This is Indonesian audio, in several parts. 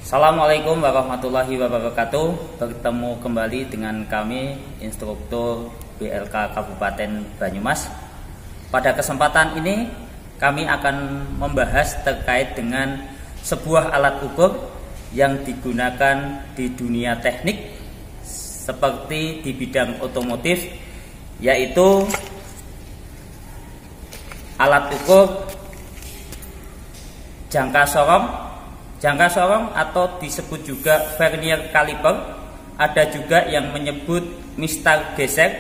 Assalamualaikum warahmatullahi wabarakatuh. Bertemu kembali dengan kami, instruktur BLK Kabupaten Banyumas. Pada kesempatan ini kami akan membahas terkait dengan sebuah alat ukur yang digunakan di dunia teknik seperti di bidang otomotif, yaitu alat ukur jangka sorong atau disebut juga vernier caliper. Ada juga yang menyebut mistar geser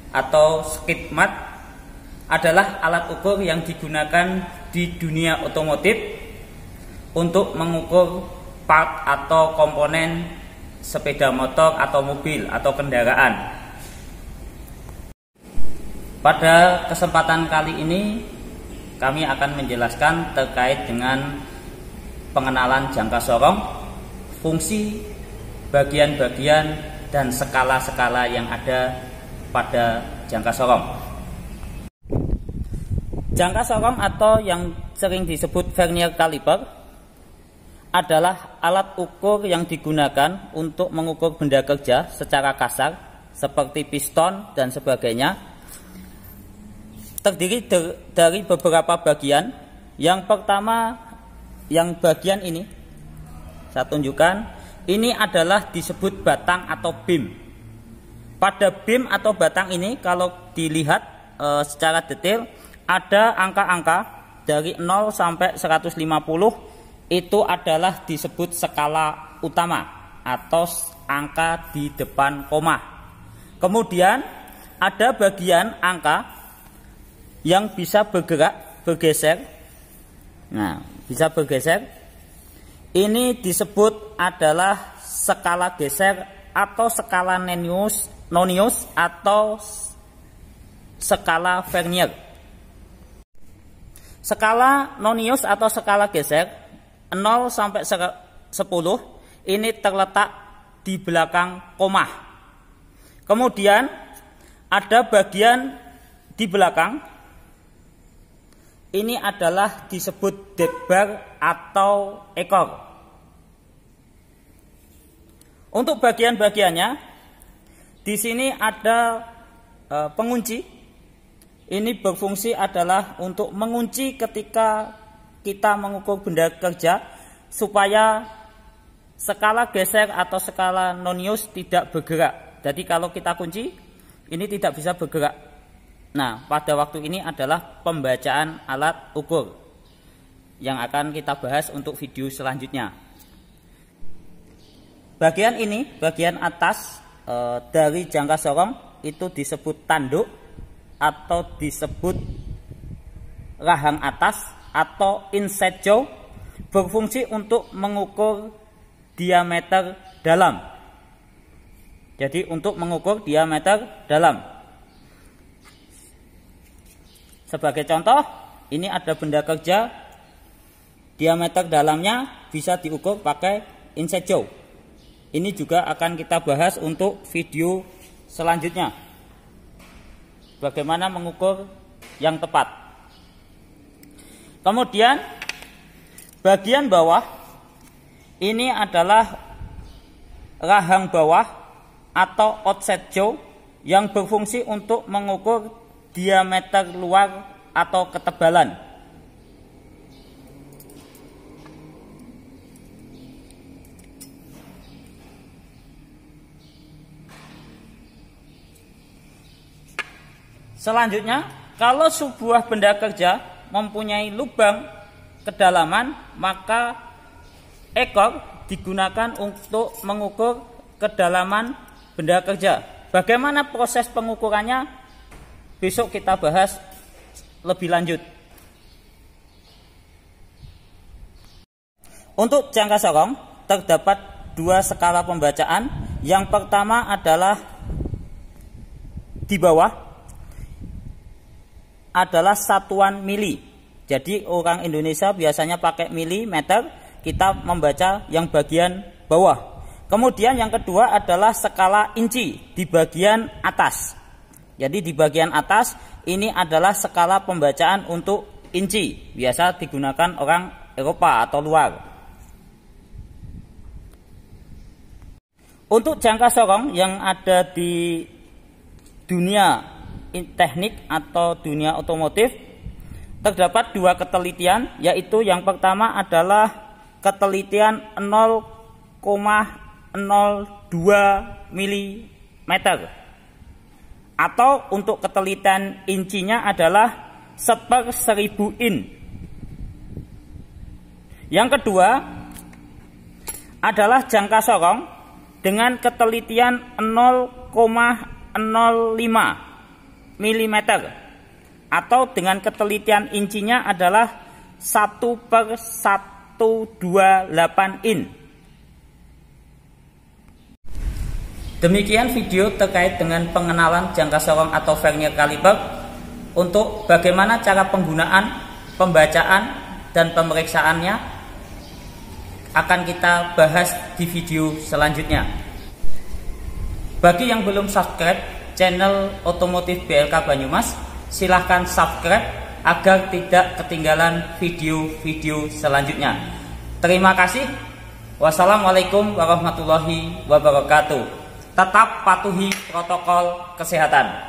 atau skid mat. Adalah alat ukur yang digunakan di dunia otomotif untuk mengukur part atau komponen sepeda motor atau mobil atau kendaraan. Pada kesempatan kali ini kami akan menjelaskan terkait dengan pengenalan jangka sorong, fungsi, bagian-bagian, dan skala-skala yang ada pada jangka sorong. Jangka sorong atau yang sering disebut vernier caliper adalah alat ukur yang digunakan untuk mengukur benda kerja secara kasar seperti piston dan sebagainya. Terdiri dari beberapa bagian. Yang pertama, yang bagian ini saya tunjukkan, ini adalah disebut batang atau beam. Pada beam atau batang ini kalau dilihat secara detail, ada angka-angka dari 0 sampai 150. Itu adalah disebut skala utama atau angka di depan koma. Kemudian ada bagian angka yang bisa bergeser. Nah, bisa bergeser. Ini disebut adalah skala geser atau skala nonius atau skala vernier. Skala nonius atau skala geser 0 sampai 10 ini terletak di belakang koma. Kemudian ada bagian di belakang. Ini adalah disebut dead bar atau ekor. Untuk bagian-bagiannya, di sini ada pengunci. Ini berfungsi adalah untuk mengunci ketika kita mengukur benda kerja supaya skala geser atau skala nonius tidak bergerak. Jadi kalau kita kunci, ini tidak bisa bergerak. Nah, pada waktu ini adalah pembacaan alat ukur yang akan kita bahas untuk video selanjutnya. Bagian ini, bagian atas dari jangka sorong itu disebut tanduk atau disebut rahang atas atau inside jaw, berfungsi untuk mengukur diameter dalam. Jadi untuk mengukur diameter dalam. Sebagai contoh, ini ada benda kerja, diameter dalamnya bisa diukur pakai inside jaw. Ini juga akan kita bahas untuk video selanjutnya. Bagaimana mengukur yang tepat. Kemudian bagian bawah ini adalah rahang bawah atau outside jaw yang berfungsi untuk mengukur diameter luar atau ketebalan. Selanjutnya, kalau sebuah benda kerja mempunyai lubang kedalaman, maka ekor digunakan untuk mengukur kedalaman benda kerja. Bagaimana proses pengukurannya? Besok kita bahas lebih lanjut. Untuk jangka sorong terdapat dua skala pembacaan. Yang pertama adalah di bawah adalah satuan mili. Jadi orang Indonesia biasanya pakai milimeter, kita membaca yang bagian bawah. Kemudian yang kedua adalah skala inci di bagian atas. Jadi di bagian atas ini adalah skala pembacaan untuk inci. Biasa digunakan orang Eropa atau luar. Untuk jangka sorong yang ada di dunia teknik atau dunia otomotif, terdapat dua ketelitian, yaitu yang pertama adalah ketelitian 0,02 mm, atau untuk ketelitian incinya adalah 1/1000 in. Yang kedua adalah jangka sorong dengan ketelitian 0,05 mm, atau dengan ketelitian incinya adalah 1/128 in. Demikian video terkait dengan pengenalan jangka sorong atau vernier kaliper. Untuk bagaimana cara penggunaan, pembacaan, dan pemeriksaannya akan kita bahas di video selanjutnya. Bagi yang belum subscribe channel Otomotif BLK Banyumas, silahkan subscribe agar tidak ketinggalan video-video selanjutnya. Terima kasih. Wassalamualaikum warahmatullahi wabarakatuh. Tetap patuhi protokol kesehatan.